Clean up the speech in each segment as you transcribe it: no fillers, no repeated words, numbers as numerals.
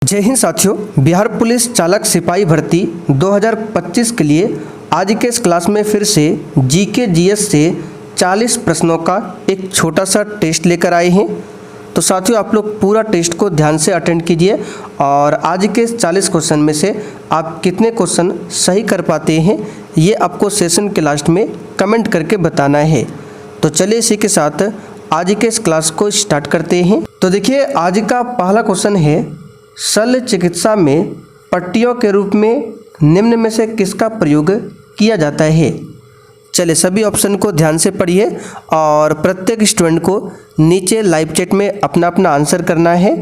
जय हिंद साथियों, बिहार पुलिस चालक सिपाही भर्ती 2025 के लिए आज के इस क्लास में फिर से जीके जीएस से 40 प्रश्नों का एक छोटा सा टेस्ट लेकर आए हैं। तो साथियों, आप लोग पूरा टेस्ट को ध्यान से अटेंड कीजिए और आज के इस 40 क्वेश्चन में से आप कितने क्वेश्चन सही कर पाते हैं ये आपको सेशन के लास्ट में कमेंट करके बताना है। तो चलिए इसी के साथ आज के इस क्लास को स्टार्ट करते हैं। तो देखिए, आज का पहला क्वेश्चन है, शल्य चिकित्सा में पट्टियों के रूप में निम्न में से किसका प्रयोग किया जाता है। चलिए सभी ऑप्शन को ध्यान से पढ़िए और प्रत्येक स्टूडेंट को नीचे लाइव चैट में अपना अपना आंसर करना है।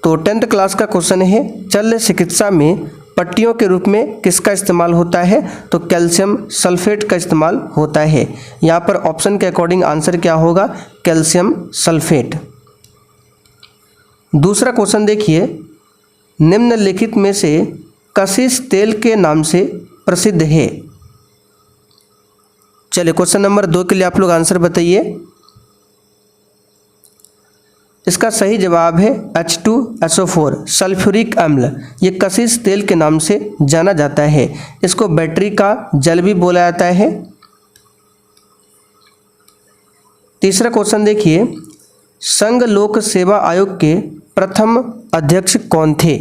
तो 10th क्लास का क्वेश्चन है, शल्य चिकित्सा में पट्टियों के रूप में किसका इस्तेमाल होता है। तो कैल्शियम सल्फेट का इस्तेमाल होता है। यहाँ पर ऑप्शन के अकॉर्डिंग आंसर क्या होगा, कैल्शियम सल्फेट। दूसरा क्वेश्चन देखिए, निम्नलिखित में से कशिश तेल के नाम से प्रसिद्ध है। चलिए क्वेश्चन नंबर 2 के लिए आप लोग आंसर बताइए। इसका सही जवाब है H2SO4 सल्फ्यूरिक अम्ल। ये कशिश तेल के नाम से जाना जाता है। इसको बैटरी का जल भी बोला जाता है। तीसरा क्वेश्चन देखिए, संघ लोक सेवा आयोग के प्रथम अध्यक्ष कौन थे।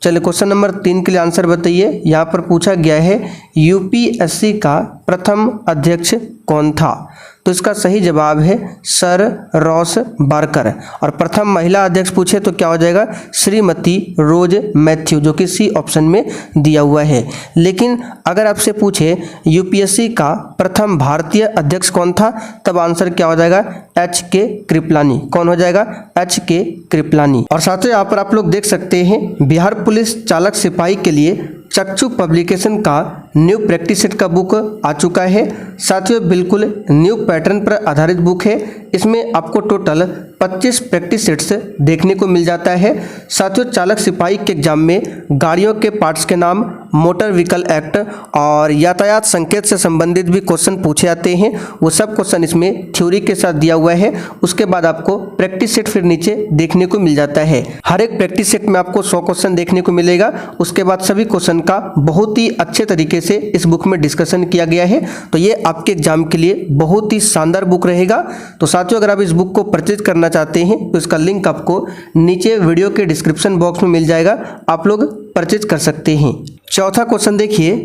चलिए क्वेश्चन नंबर 3 के लिए आंसर बताइए। यहाँ पर पूछा गया है यूपीएससी का प्रथम अध्यक्ष कौन था। तो इसका सही जवाब है सर रॉस बार्कर। और प्रथम महिला अध्यक्ष पूछे तो क्या हो जाएगा, श्रीमती रोज मैथ्यू, जो कि सी ऑप्शन में दिया हुआ है। लेकिन अगर आपसे पूछे यूपीएससी का प्रथम भारतीय अध्यक्ष कौन था, तब आंसर क्या हो जाएगा, HK कृपलानी। कौन हो जाएगा, HK कृपलानी। और साथियों, यहाँ पर आप लोग देख सकते हैं बिहार पुलिस चालक सिपाही के लिए चक्षु पब्लिकेशन का न्यू प्रैक्टिस सेट का बुक आ चुका है। साथियों, बिल्कुल न्यू पैटर्न पर आधारित बुक है। इसमें आपको टोटल 25 प्रैक्टिस सेट्स देखने को मिल जाता है। साथियों, चालक सिपाही के एग्जाम में गाड़ियों के पार्ट्स के नाम, मोटर व्हीकल एक्ट और यातायात संकेत से संबंधित भी क्वेश्चन पूछे जाते हैं। वो सब क्वेश्चन इसमें थ्योरी के साथ दिया हुआ है। उसके बाद आपको प्रैक्टिस सेट फिर नीचे देखने को मिल जाता है। हर एक प्रैक्टिस सेट में आपको 100 क्वेश्चन देखने को मिलेगा। उसके बाद सभी क्वेश्चन का बहुत ही अच्छे तरीके से इस बुक में डिस्कशन किया गया है। तो ये आपके एग्जाम के लिए बहुत ही शानदार बुक रहेगा। तो साथियों, अगर आप इस बुक को परचेज करना चाहते हैं तो इसका लिंक आपको नीचे वीडियो के डिस्क्रिप्शन बॉक्स में मिल जाएगा, आप लोग परचेज कर सकते हैं। चौथा क्वेश्चन देखिए,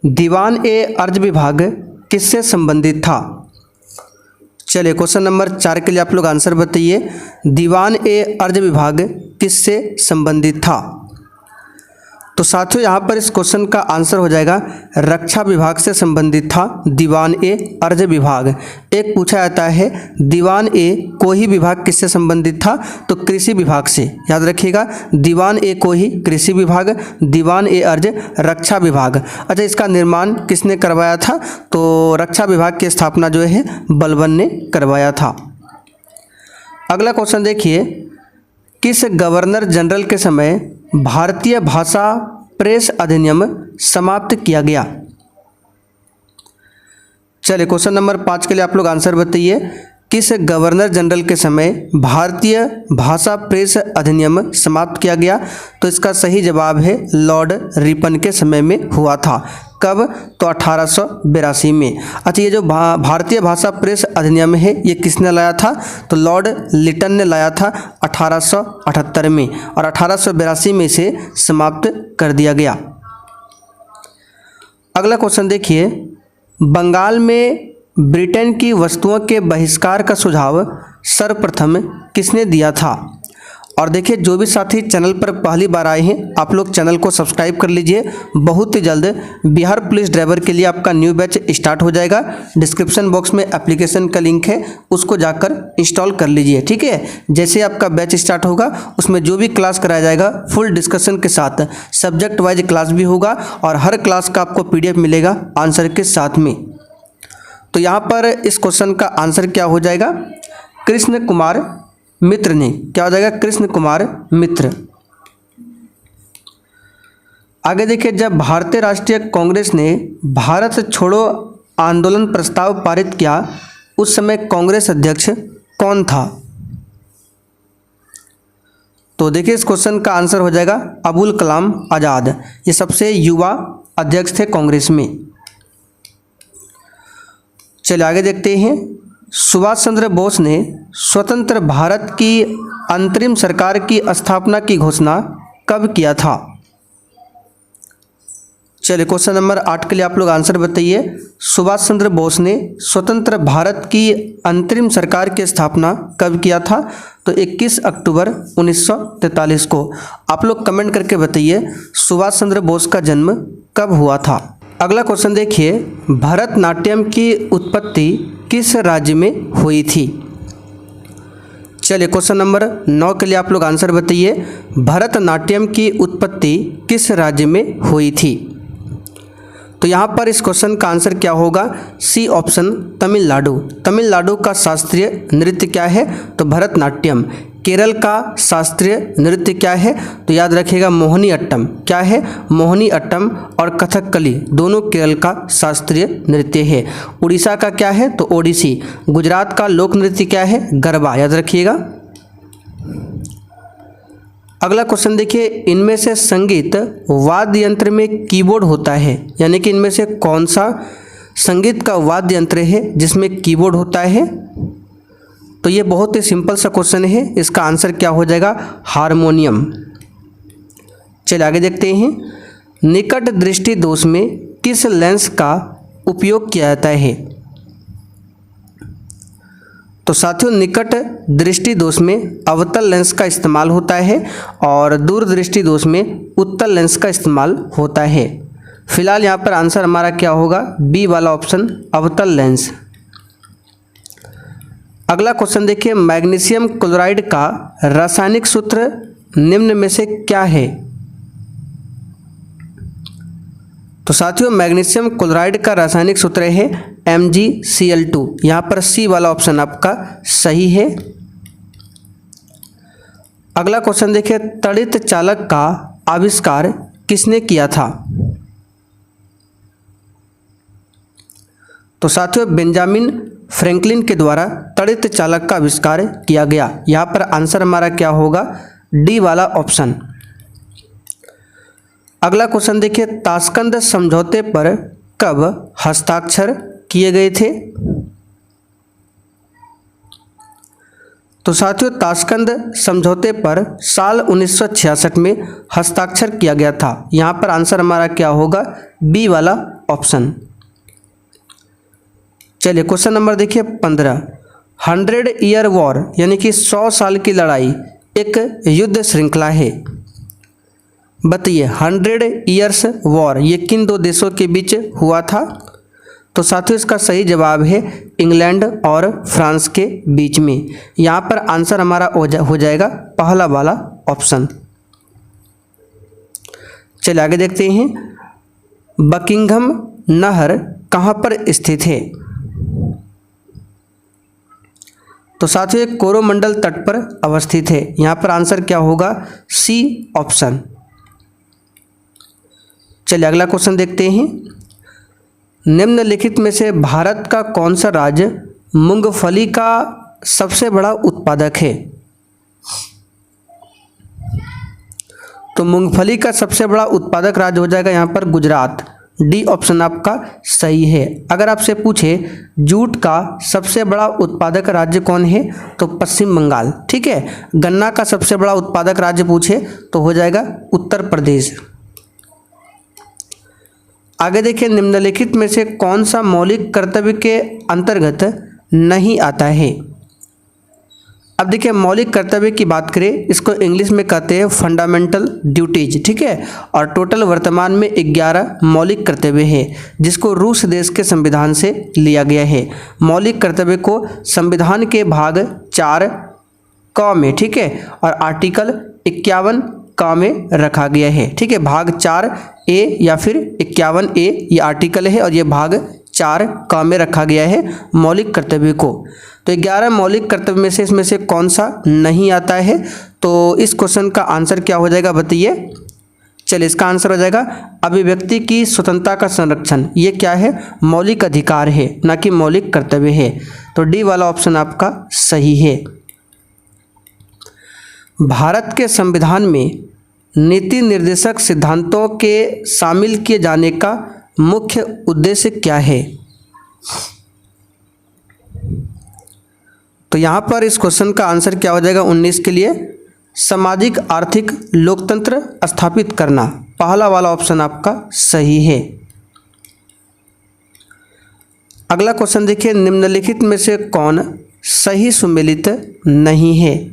दीवान ए अर्ज विभाग किससे संबंधित था। चलिए क्वेश्चन नंबर 4 के लिए आप लोग आंसर बताइए। दीवान ए अर्ज विभाग किससे संबंधित था। तो साथियों, यहाँ पर इस क्वेश्चन का आंसर हो जाएगा रक्षा विभाग से संबंधित था दीवान ए अर्ज विभाग। एक पूछा जाता है दीवान ए कोही विभाग किससे संबंधित था, तो कृषि विभाग से। याद रखिएगा, दीवान ए कोही कृषि विभाग, दीवान ए अर्ज रक्षा विभाग। अच्छा, इसका निर्माण किसने करवाया था, तो रक्षा विभाग की स्थापना जो है बलबन ने करवाया था। अगला क्वेश्चन देखिए, किस गवर्नर जनरल के समय भारतीय भाषा प्रेस अधिनियम समाप्त किया गया। चलिए क्वेश्चन नंबर 5 के लिए आप लोग आंसर बताइए। किस गवर्नर जनरल के समय भारतीय भाषा प्रेस अधिनियम समाप्त किया गया। तो इसका सही जवाब है लॉर्ड रिपन के समय में हुआ था। कब, तो 1882 में। अच्छा, ये जो भारतीय भाषा प्रेस अधिनियम है ये किसने लाया था, तो लॉर्ड लिटन ने लाया था 1878 में और 1882 में इसे समाप्त कर दिया गया। अगला क्वेश्चन देखिए, बंगाल में ब्रिटेन की वस्तुओं के बहिष्कार का सुझाव सर्वप्रथम किसने दिया था। और देखिए, जो भी साथी चैनल पर पहली बार आए हैं आप लोग चैनल को सब्सक्राइब कर लीजिए। बहुत ही जल्द बिहार पुलिस ड्राइवर के लिए आपका न्यू बैच स्टार्ट हो जाएगा। डिस्क्रिप्शन बॉक्स में एप्लीकेशन का लिंक है, उसको जाकर इंस्टॉल कर लीजिए, ठीक है। जैसे आपका बैच स्टार्ट होगा उसमें जो भी क्लास कराया जाएगा फुल डिस्कशन के साथ, सब्जेक्ट वाइज क्लास भी होगा और हर क्लास का आपको PDF मिलेगा आंसर के साथ में। तो यहाँ पर इस क्वेश्चन का आंसर क्या हो जाएगा, कृष्ण कुमार मित्र ने। क्या हो जाएगा, कृष्ण कुमार मित्र। आगे देखिए, जब भारतीय राष्ट्रीय कांग्रेस ने भारत छोड़ो आंदोलन प्रस्ताव पारित किया उस समय कांग्रेस अध्यक्ष कौन था। तो देखिए इस क्वेश्चन का आंसर हो जाएगा अबुल कलाम आज़ाद। ये सबसे युवा अध्यक्ष थे कांग्रेस में। चलिए आगे देखते हैं। सुभाष चंद्र बोस ने स्वतंत्र भारत की अंतरिम सरकार की स्थापना की घोषणा कब किया था? चलिए क्वेश्चन नंबर 8 के लिए आप लोग आंसर बताइए। सुभाष चंद्र बोस ने स्वतंत्र भारत की अंतरिम सरकार की स्थापना कब किया था? तो 21 अक्टूबर 1943 को। आप लोग कमेंट करके बताइए सुभाष चंद्र बोस का जन्म कब हुआ था। अगला क्वेश्चन देखिए, भरतनाट्यम की उत्पत्ति किस राज्य में हुई थी? चलिए क्वेश्चन नंबर 9 के लिए आप लोग आंसर बताइए। भरतनाट्यम की उत्पत्ति किस राज्य में हुई थी? तो यहाँ पर इस क्वेश्चन का आंसर क्या होगा? C option, Tamil Nadu. तमिलनाडु का शास्त्रीय नृत्य क्या है? तो भरतनाट्यम। केरल का शास्त्रीय नृत्य क्या है? तो याद रखिएगा मोहिनी अट्टम। क्या है? मोहिनी अट्टम और कथकली दोनों केरल का शास्त्रीय नृत्य है। उड़ीसा का क्या है? तो ओडिसी। गुजरात का लोक नृत्य क्या है? गरबा। याद रखिएगा। अगला क्वेश्चन देखिए, इनमें से संगीत वाद्य यंत्र में कीबोर्ड होता है, यानी कि इनमें से कौन सा संगीत का वाद्य यंत्र है जिसमें कीबोर्ड होता है? तो ये बहुत ही सिंपल सा क्वेश्चन है। इसका आंसर क्या हो जाएगा? हारमोनियम। चलिए आगे देखते हैं। निकट दृष्टि दोष में किस लेंस का उपयोग किया जाता है? तो साथियों निकट दृष्टि दोष में अवतल लेंस का इस्तेमाल होता है और दूर दृष्टि दोष में उत्तल लेंस का इस्तेमाल होता है। फिलहाल यहाँ पर आंसर हमारा क्या होगा? बी वाला ऑप्शन, अवतल लेंस। अगला क्वेश्चन देखिए, मैग्नीशियम क्लोराइड का रासायनिक सूत्र निम्न में से क्या है? तो साथियों मैग्नीशियम क्लोराइड का रासायनिक सूत्र है MgCl2। यहाँ पर सी वाला ऑप्शन आपका सही है। अगला क्वेश्चन देखिए, तड़ित चालक का आविष्कार किसने किया था? तो साथियों बेंजामिन फ्रैंकलिन के द्वारा तड़ित चालक का आविष्कार किया गया। यहाँ पर आंसर हमारा क्या होगा? डी वाला ऑप्शन। अगला क्वेश्चन देखिए, ताशकंद समझौते पर कब हस्ताक्षर किए गए थे? तो साथियों ताशकंद समझौते पर साल 1966 में हस्ताक्षर किया गया था। यहाँ पर आंसर हमारा क्या होगा? बी वाला ऑप्शन। चलिए क्वेश्चन नंबर देखिए 15। 100 ईयर वॉर यानी कि 100 साल की लड़ाई एक युद्ध श्रृंखला है। बताइए 100 ईयर्स वॉर ये किन दो देशों के बीच हुआ था? तो साथियों इसका सही जवाब है इंग्लैंड और फ्रांस के बीच में। यहाँ पर आंसर हमारा हो जाएगा पहला वाला ऑप्शन। चलिए आगे देखते हैं। बकिंघम नहर कहाँ पर स्थित है? तो साथियों कोरोमंडल तट पर अवस्थित है। यहाँ पर आंसर क्या होगा? C option. चलिए अगला क्वेश्चन देखते हैं। निम्नलिखित में से भारत का कौन सा राज्य मूंगफली का सबसे बड़ा उत्पादक है? तो मूंगफली का सबसे बड़ा उत्पादक राज्य हो जाएगा यहाँ पर गुजरात। डी ऑप्शन आपका सही है। अगर आपसे पूछे जूट का सबसे बड़ा उत्पादक राज्य कौन है? तो पश्चिम बंगाल। ठीक है। गन्ना का सबसे बड़ा उत्पादक राज्य पूछे तो हो जाएगा उत्तर प्रदेश। आगे देखिए, निम्नलिखित में से कौन सा मौलिक कर्तव्य के अंतर्गत नहीं आता है? अब देखिए मौलिक कर्तव्य की बात करें, इसको इंग्लिश में कहते हैं फंडामेंटल ड्यूटीज। ठीक है। और टोटल वर्तमान में 11 मौलिक कर्तव्य है जिसको रूस देश के संविधान से लिया गया है। मौलिक कर्तव्य को संविधान के भाग 4 क में, ठीक है, और आर्टिकल 51 क में रखा गया है। ठीक है। भाग 4A या फिर 51A ये आर्टिकल है और ये भाग 4 क में रखा गया है मौलिक कर्तव्य को। तो 11 मौलिक कर्तव्य में से इसमें से कौन सा नहीं आता है? तो इस क्वेश्चन का आंसर क्या हो जाएगा बताइए। चलिए इसका आंसर हो जाएगा अभिव्यक्ति की स्वतंत्रता का संरक्षण। ये क्या है? मौलिक अधिकार है, ना कि मौलिक कर्तव्य है। तो डी वाला ऑप्शन आपका सही है। भारत के संविधान में नीति निर्देशक सिद्धांतों के शामिल किए जाने का मुख्य उद्देश्य क्या है? तो यहाँ पर इस क्वेश्चन का आंसर क्या हो जाएगा 19 के लिए? सामाजिक आर्थिक लोकतंत्र स्थापित करना। पहला वाला ऑप्शन आपका सही है। अगला क्वेश्चन देखिए, निम्नलिखित में से कौन सही सुमेलित नहीं है?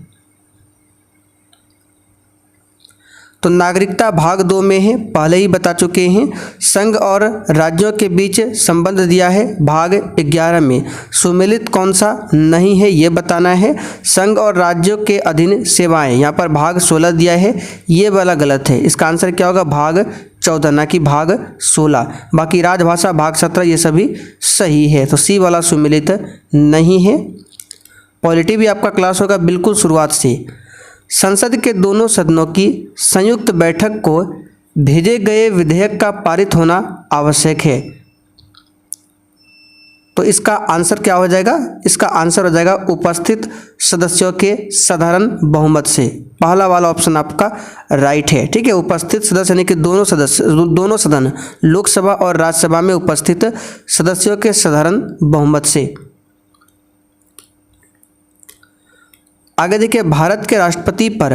तो नागरिकता भाग 2 में है, पहले ही बता चुके हैं। संघ और राज्यों के बीच संबंध दिया है भाग 11 में। सुमेलित कौन सा नहीं है ये बताना है। संघ और राज्यों के अधीन सेवाएं, यहाँ पर भाग 16 दिया है, ये वाला गलत है। इसका आंसर क्या होगा? भाग 14 ना कि भाग 16। बाकी राजभाषा भाग 17 ये सभी सही है। तो सी वाला सुमेलित नहीं है। पॉलिटी भी आपका क्लास होगा बिल्कुल शुरुआत से। संसद के दोनों सदनों की संयुक्त बैठक को भेजे गए विधेयक का पारित होना आवश्यक है। तो इसका आंसर क्या हो जाएगा? इसका आंसर हो जाएगा उपस्थित सदस्यों के साधारण बहुमत से। पहला वाला ऑप्शन आपका राइट है। ठीक है, उपस्थित सदस्य यानी कि दोनों सदन लोकसभा और राज्यसभा में उपस्थित सदस्यों के साधारण बहुमत से। आगे देखिए, भारत के राष्ट्रपति पर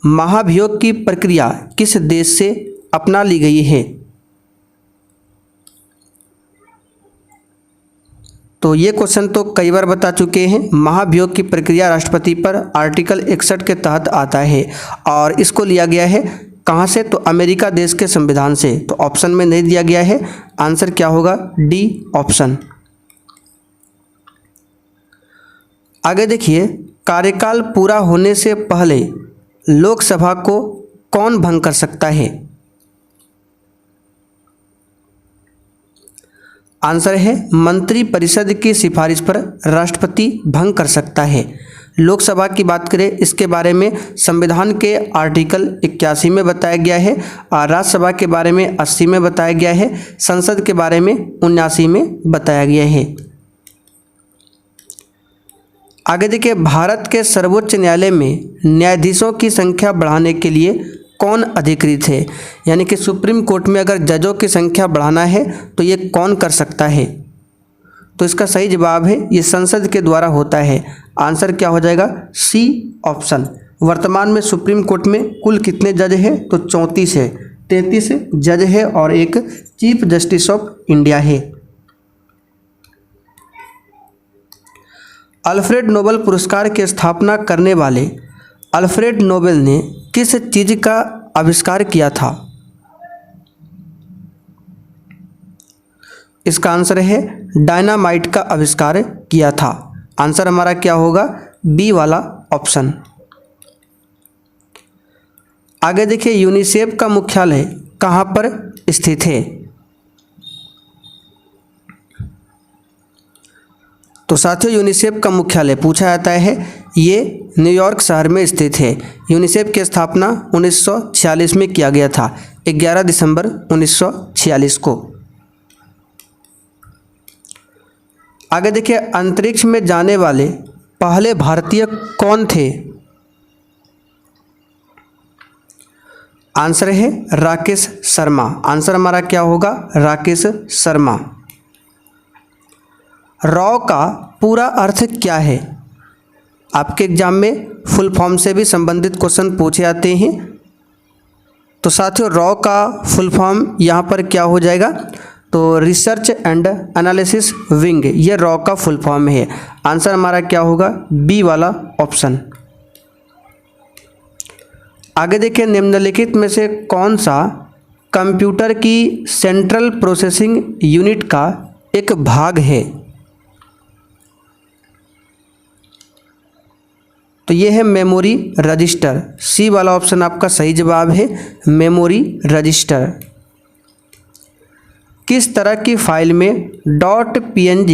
महाभियोग की प्रक्रिया किस देश से अपना ली गई है? तो ये क्वेश्चन तो कई बार बता चुके हैं। महाभियोग की प्रक्रिया राष्ट्रपति पर आर्टिकल 61 के तहत आता है और इसको लिया गया है कहाँ से? तो अमेरिका देश के संविधान से। तो ऑप्शन में नहीं दिया गया है, आंसर क्या होगा? D option. आगे देखिए, कार्यकाल पूरा होने से पहले लोकसभा को कौन भंग कर सकता है? आंसर है मंत्री परिषद की सिफारिश पर राष्ट्रपति भंग कर सकता है। लोकसभा की बात करें, इसके बारे में संविधान के आर्टिकल 81 में बताया गया है और राज्यसभा के बारे में 80 में बताया गया है, संसद के बारे में 79 में बताया गया है। आगे देखिए, भारत के सर्वोच्च न्यायालय में न्यायाधीशों की संख्या बढ़ाने के लिए कौन अधिकृत है? यानी कि सुप्रीम कोर्ट में अगर जजों की संख्या बढ़ाना है तो ये कौन कर सकता है? तो इसका सही जवाब है ये संसद के द्वारा होता है। आंसर क्या हो जाएगा? C option. वर्तमान में सुप्रीम कोर्ट में कुल कितने जज हैं? तो 34 है। 33 जज है और एक चीफ जस्टिस ऑफ इंडिया है। अल्फ्रेड नोबेल पुरस्कार की स्थापना करने वाले अल्फ्रेड नोबेल ने किस चीज का आविष्कार किया था? इसका आंसर है डायनामाइट का आविष्कार किया था। आंसर हमारा क्या होगा? बी वाला ऑप्शन। आगे देखिए, यूनिसेफ का मुख्यालय कहाँ पर स्थित है? तो साथियों, यूनिसेफ का मुख्यालय पूछा जाता है, ये न्यूयॉर्क शहर में स्थित है। यूनिसेफ की स्थापना 1946 में किया गया था, 11 दिसंबर 1946 को। आगे देखिए, अंतरिक्ष में जाने वाले पहले भारतीय कौन थे? आंसर है राकेश शर्मा। आंसर हमारा क्या होगा? राकेश शर्मा। रॉ का पूरा अर्थ क्या है? आपके एग्जाम में फुल फॉर्म से भी संबंधित क्वेश्चन पूछे जाते हैं। तो साथियों, रॉ का फुल फॉर्म यहाँ पर क्या हो जाएगा? तो रिसर्च एंड एनालिसिस विंग, ये रॉ का फुल फॉर्म है। आंसर हमारा क्या होगा? बी वाला ऑप्शन। आगे देखिए, निम्नलिखित में से कौन सा कंप्यूटर की सेंट्रल प्रोसेसिंग यूनिट का एक भाग है? तो ये है मेमोरी रजिस्टर। सी वाला ऑप्शन आपका सही जवाब है, मेमोरी रजिस्टर। किस तरह की फाइल में .png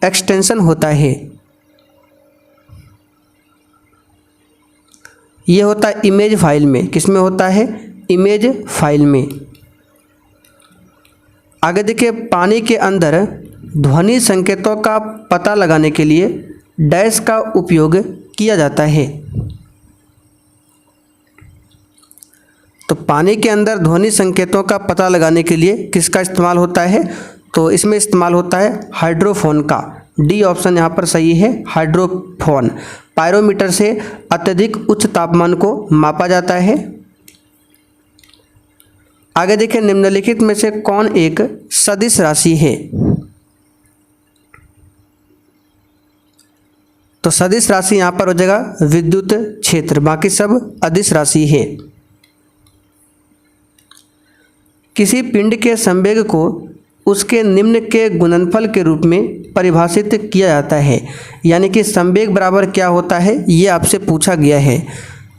एक्सटेंशन होता है? ये होता है इमेज फाइल में। किस में होता है? इमेज फाइल में। आगे देखिए, पानी के अंदर ध्वनि संकेतों का पता लगाने के लिए डैश का उपयोग किया जाता है। तो पानी के अंदर ध्वनि संकेतों का पता लगाने के लिए किसका इस्तेमाल होता है? तो इसमें इस्तेमाल होता है हाइड्रोफोन का। डी ऑप्शन यहाँ पर सही है, हाइड्रोफोन। पायरोमीटर से अत्यधिक उच्च तापमान को मापा जाता है। आगे देखिए, निम्नलिखित में से कौन एक सदिश राशि है? तो सदिश राशि यहाँ पर हो जाएगा विद्युत क्षेत्र, बाकी सब अदिश राशि है। किसी पिंड के संवेग को उसके निम्न के गुणनफल के रूप में परिभाषित किया जाता है, यानी कि संवेग बराबर क्या होता है ये आपसे पूछा गया है।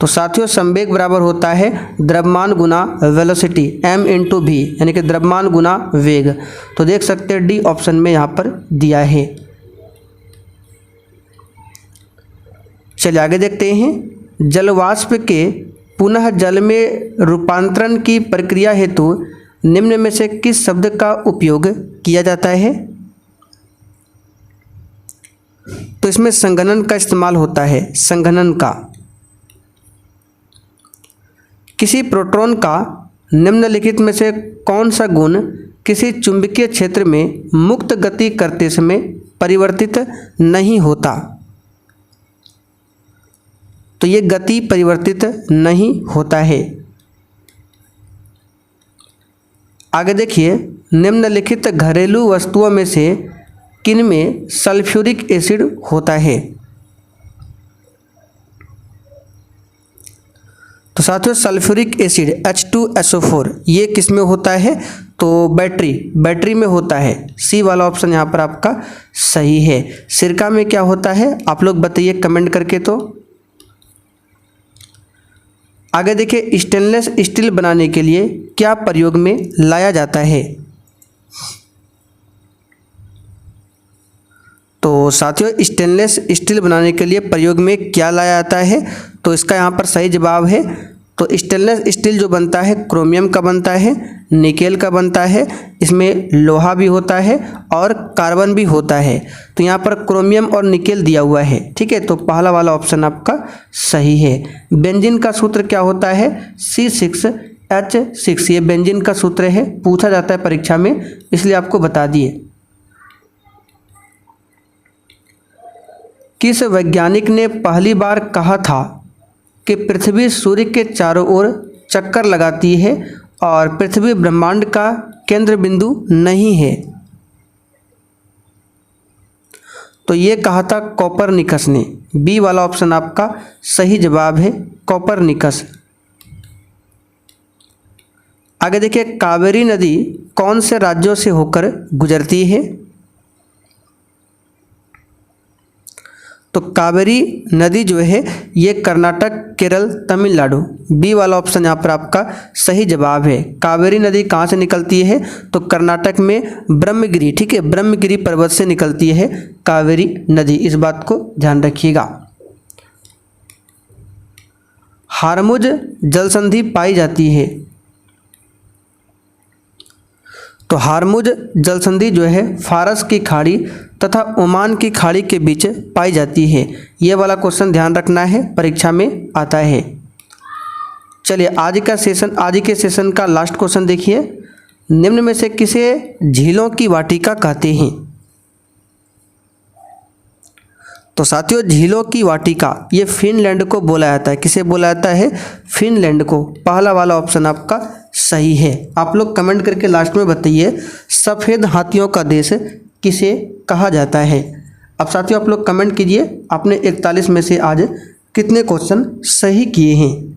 तो साथियों, संवेग बराबर होता है द्रव्यमान गुना वेलोसिटी, m इंटू वी, यानी कि द्रव्यमान गुना वेग। तो देख सकते हैं डी ऑप्शन में यहाँ पर दिया है। चलिए आगे देखते हैं। जलवाष्प के पुनः जल में रूपांतरण की प्रक्रिया हेतु निम्न में से किस शब्द का उपयोग किया जाता है? तो इसमें संघनन का इस्तेमाल होता है, संघनन का। किसी प्रोटॉन का निम्नलिखित में से कौन सा गुण किसी चुंबकीय क्षेत्र में मुक्त गति करते समय परिवर्तित नहीं होता? तो ये गति परिवर्तित नहीं होता है। आगे देखिए, निम्नलिखित घरेलू वस्तुओं में से किनमें सल्फ्यूरिक एसिड होता है? तो साथियों, सल्फ्यूरिक एसिड H2SO4 ये किस में होता है? तो बैटरी में होता है। सी वाला ऑप्शन यहाँ पर आपका सही है। सिरका में क्या होता है आप लोग बताइए कमेंट करके। तो आगे देखिए, स्टेनलेस स्टील बनाने के लिए क्या प्रयोग में लाया जाता है? तो साथियों, स्टेनलेस स्टील बनाने के लिए प्रयोग में क्या लाया जाता है? तो इसका यहाँ पर सही जवाब है, तो स्टेनलेस स्टील जो बनता है क्रोमियम का बनता है, निकेल का बनता है, इसमें लोहा भी होता है और कार्बन भी होता है। तो यहाँ पर क्रोमियम और निकेल दिया हुआ है, ठीक है। तो पहला वाला ऑप्शन आपका सही है। बेंजीन का सूत्र क्या होता है? C6H6, ये बेंजीन का सूत्र है, पूछा जाता है परीक्षा में, इसलिए आपको बता दिए। किस वैज्ञानिक ने पहली बार कहा था कि पृथ्वी सूर्य के चारों ओर चक्कर लगाती है और पृथ्वी ब्रह्मांड का केंद्र बिंदु नहीं है? तो ये कहा था कोपरनिकस ने। बी वाला ऑप्शन आपका सही जवाब है, कोपरनिकस। आगे देखिए, कावेरी नदी कौन से राज्यों से होकर गुजरती है? तो कावेरी नदी जो है ये कर्नाटक, केरल, तमिलनाडु, बी वाला ऑप्शन यहाँ पर आपका सही जवाब है। कावेरी नदी कहाँ से निकलती है? तो कर्नाटक में ब्रह्मगिरी, ठीक है, ब्रह्मगिरी पर्वत से निकलती है कावेरी नदी, इस बात को ध्यान रखिएगा। हारमुज जलसंधि पाई जाती है? तो हारमुज जलसंधि जो है फारस की खाड़ी तथा ओमान की खाड़ी के बीच पाई जाती है। ये वाला क्वेश्चन ध्यान रखना है, परीक्षा में आता है। चलिए आज के सेशन का लास्ट क्वेश्चन देखिए। निम्न में से किसे झीलों की वाटिका कहते हैं? तो साथियों, झीलों की वाटिका ये फिनलैंड को बोला जाता है। किसे बोला जाता है? फिनलैंड को। पहला वाला ऑप्शन आपका सही है। आप लोग कमेंट करके लास्ट में बताइए सफ़ेद हाथियों का देश किसे कहा जाता है। अब साथियों आप लोग कमेंट कीजिए आपने 41 में से आज कितने क्वेश्चन सही किए हैं।